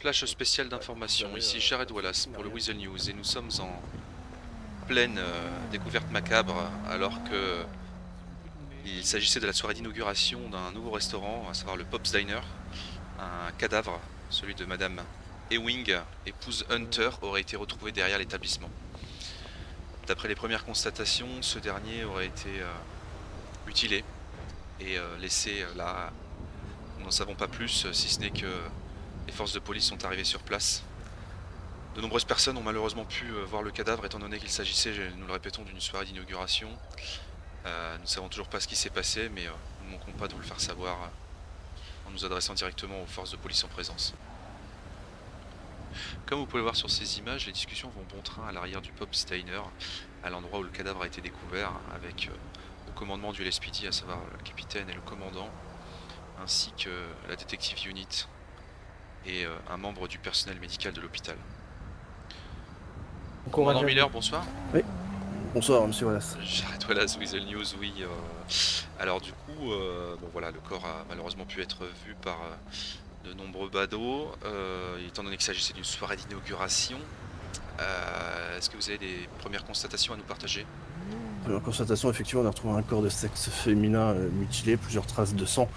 Flash spécial d'information, ici Jared Wallace pour le Weasel News et nous sommes en pleine découverte macabre alors que il s'agissait de la soirée d'inauguration d'un nouveau restaurant, à savoir le Pop's Diner. Un cadavre, celui de Madame Ewing, épouse Hunter, aurait été retrouvé derrière l'établissement. D'après les premières constatations, ce dernier aurait été mutilé et laissé là. Nous n'en savons pas plus, si ce n'est que les forces de police sont arrivées sur place. De nombreuses personnes ont malheureusement pu voir le cadavre étant donné qu'il s'agissait, nous le répétons, d'une soirée d'inauguration. Nous ne savons toujours pas ce qui s'est passé, mais nous ne manquons pas de vous le faire savoir en nous adressant directement aux forces de police en présence. Comme vous pouvez le voir sur ces images, les discussions vont bon train à l'arrière du Pop's Diner, à l'endroit où le cadavre a été découvert, avec au commandement du LSPD, à savoir le capitaine et le commandant, ainsi que la Detective Unit et un membre du personnel médical de l'hôpital. Commandant Miller, bonsoir. Oui, bonsoir monsieur Wallace. Jared Wallace, Weasel News, oui. Alors du coup, bon voilà, le corps a malheureusement pu être vu par de nombreux badauds, étant donné qu'il s'agissait d'une soirée d'inauguration. Est-ce que vous avez des premières constatations à nous partager? Première constatation, effectivement, on a retrouvé un corps de sexe féminin mutilé, plusieurs traces de sang.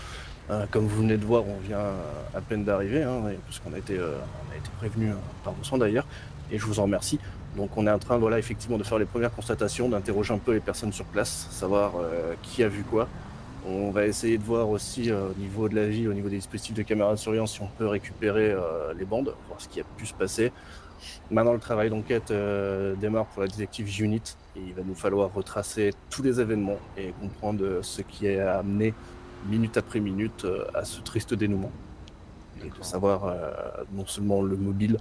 Comme vous venez de voir, on vient à peine d'arriver, hein, parce qu'on a été prévenu par vos soins d'ailleurs, et je vous en remercie. Donc on est en train, voilà, effectivement, de faire les premières constatations, d'interroger un peu les personnes sur place, savoir qui a vu quoi. On va essayer de voir aussi au niveau de la ville, au niveau des dispositifs de caméras de surveillance, si on peut récupérer les bandes, voir ce qui a pu se passer. Maintenant, le travail d'enquête démarre pour la Detective Unit et il va nous falloir retracer tous les événements et comprendre ce qui a amené minute après minute à ce triste dénouement. Et de savoir non seulement le mobile,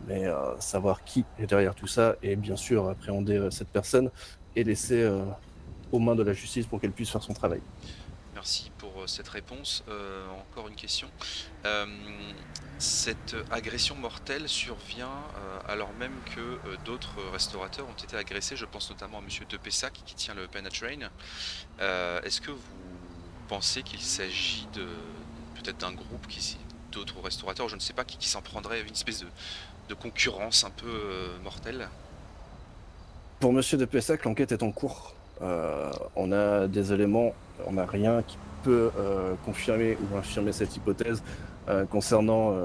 mais savoir qui est derrière tout ça et bien sûr appréhender cette personne et laisser aux mains de la justice pour qu'elle puisse faire son travail. Merci pour cette réponse. Encore une question. Cette agression mortelle survient alors même que d'autres restaurateurs ont été agressés. Je pense notamment à Monsieur De Pessac qui tient le Penetrain. Est-ce que vous pensez qu'il s'agit de peut-être d'un groupe d'autres restaurateurs, je ne sais pas, qui s'en prendrait une espèce de concurrence un peu mortelle? Pour Monsieur de Pessac, l'enquête est en cours. On a des éléments, on n'a rien qui peut confirmer ou infirmer cette hypothèse concernant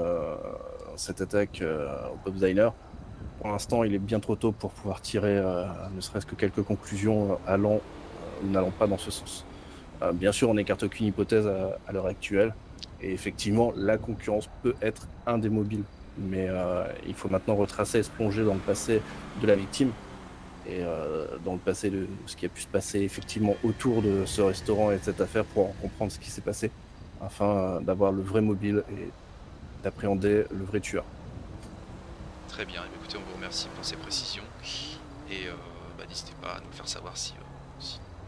cette attaque au Pop Diner. Pour l'instant, il est bien trop tôt pour pouvoir tirer ne serait-ce que quelques conclusions allant ou n'allant pas dans ce sens. Bien sûr, on n'écarte aucune hypothèse à l'heure actuelle. Et effectivement, la concurrence peut être un des mobiles. Mais il faut maintenant retracer et se plonger dans le passé de la victime et dans le passé de ce qui a pu se passer effectivement autour de ce restaurant et de cette affaire pour en comprendre ce qui s'est passé, afin d'avoir le vrai mobile et d'appréhender le vrai tueur. Très bien, écoutez, on vous remercie pour ces précisions et n'hésitez pas à nous faire savoir si...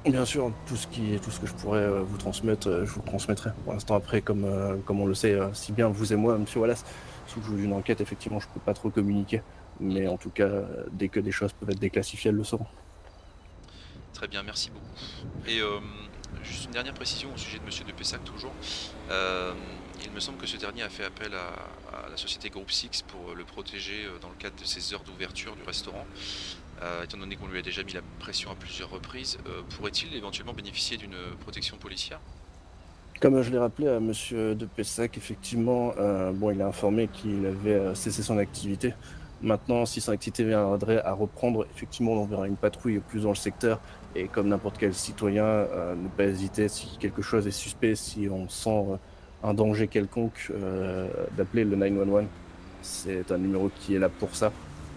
Bien sûr, tout ce que je pourrais vous transmettre, je vous le transmettrai. Pour l'instant, après, comme on le sait, si bien vous et moi, monsieur Wallace, sous le joug d'une enquête, effectivement, je ne peux pas trop communiquer. Mais en tout cas, dès que des choses peuvent être déclassifiées, elles le seront. Très bien, merci beaucoup. Et juste une dernière précision au sujet de Monsieur De Pessac toujours. Il me semble que ce dernier a fait appel à la société Group Six pour le protéger dans le cadre de ses heures d'ouverture du restaurant. Étant donné qu'on lui a déjà mis la pression à plusieurs reprises, pourrait-il éventuellement bénéficier d'une protection policière? Comme je l'ai rappelé à monsieur de Pessac, effectivement, il a informé qu'il avait cessé son activité. Maintenant, si son activité viendrait à reprendre, effectivement, on enverra une patrouille plus dans le secteur. Et comme n'importe quel citoyen, ne pas hésiter, si quelque chose est suspect, si on sent un danger quelconque, d'appeler le 911. C'est un numéro qui est là pour ça.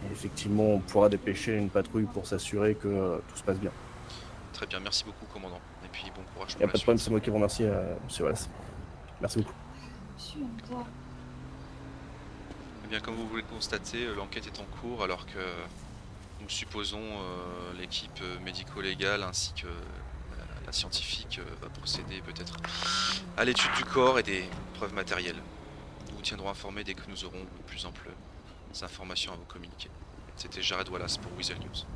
Et effectivement, on pourra dépêcher une patrouille pour s'assurer que tout se passe bien. Très bien, merci beaucoup, commandant. Et puis bon courage Il n'y pour a la pas de problème, suite. c'est moi qui vous remercie, monsieur Wallace. Merci beaucoup. Eh bien, comme vous voulez le constater, l'enquête est en cours alors que nous supposons l'équipe médico-légale ainsi que la scientifique va procéder peut-être à l'étude du corps et des preuves matérielles. Nous vous tiendrons informés dès que nous aurons de plus amples informations à vous communiquer. C'était Jared Wallace pour Weasel News.